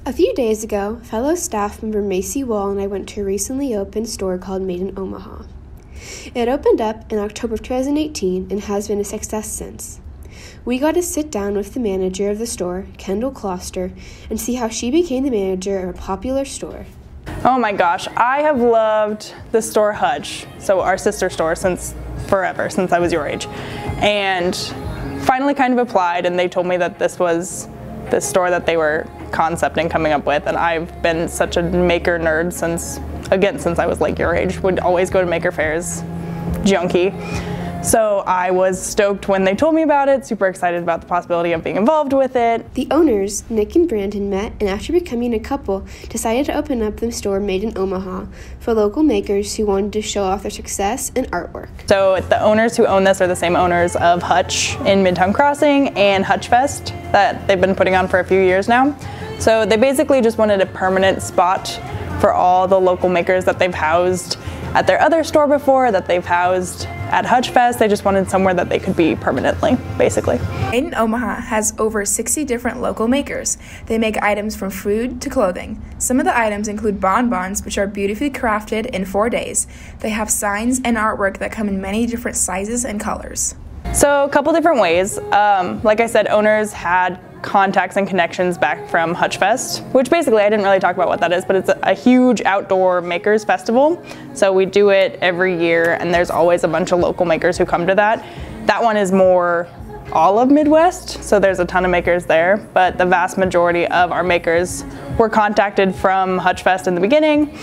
A few days ago, fellow staff member Macy Wall and I went to a recently opened store called Made in Omaha. It opened up in October of 2018 and has been a success since. We got to sit down with the manager of the store, Kendall Closter, and see how she became the manager of a popular store. Oh my gosh, I have loved the store Hutch, so our sister store, since forever, since I was your age. And finally kind of applied, and they told me that this was the store that they were concepting, coming up with, and I've been such a maker nerd since I was like your age. Would always go to maker fairs, junkie. So I was stoked when they told me about it, super excited about the possibility of being involved with it. The owners, Nick and Brandon, met and after becoming a couple, decided to open up the store Made in Omaha for local makers who wanted to show off their success and artwork. So the owners who own this are the same owners of Hutch in Midtown Crossing and Hutch Fest that they've been putting on for a few years now. So they basically just wanted a permanent spot for all the local makers that they've housed at their other store before, that they've housed at Hutch Fest. They just wanted somewhere that they could be permanently, basically. Made in Omaha has over 60 different local makers. They make items from food to clothing. Some of the items include bonbons, which are beautifully crafted in 4 days. They have signs and artwork that come in many different sizes and colors. So a couple different ways. Like I said, owners had contacts and connections back from Hutch Fest, which basically I didn't really talk about what that is, but it's a huge outdoor makers festival. So we do it every year, and there's always a bunch of local makers who come to that. That one is more all of Midwest, so there's a ton of makers there, but the vast majority of our makers were contacted from Hutch Fest in the beginning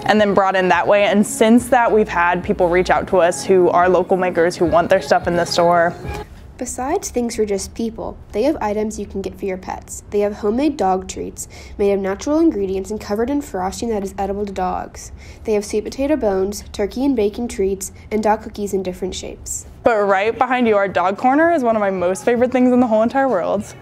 and then brought in that way. And since that, we've had people reach out to us who are local makers who want their stuff in the store. Besides things for just people, they have items you can get for your pets. They have homemade dog treats made of natural ingredients and covered in frosting that is edible to dogs. They have sweet potato bones, turkey and bacon treats, and dog cookies in different shapes. But right behind you, our dog corner is one of my most favorite things in the whole entire world.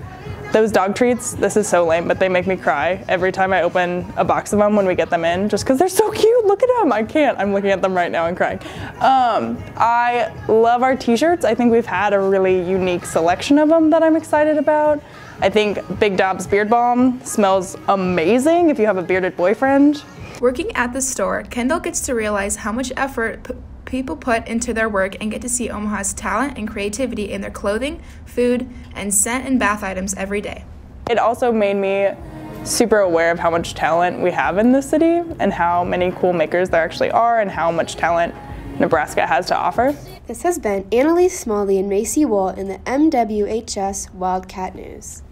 Those dog treats, this is so lame, but they make me cry every time I open a box of them when we get them in, just because they're so cute. Look at them. I can't. I'm looking at them right now and crying. I love our t-shirts. I think we've had a really unique selection of them that I'm excited about. I think Big Dob's Beard Balm smells amazing if you have a bearded boyfriend. Working at the store, Kendall gets to realize how much effort people put into their work and get to see Omaha's talent and creativity in their clothing, food, and scent and bath items every day. It also made me super aware of how much talent we have in this city and how many cool makers there actually are and how much talent Nebraska has to offer. This has been Annalise Smalley and Macy Wall in the MWHS Wildcat News.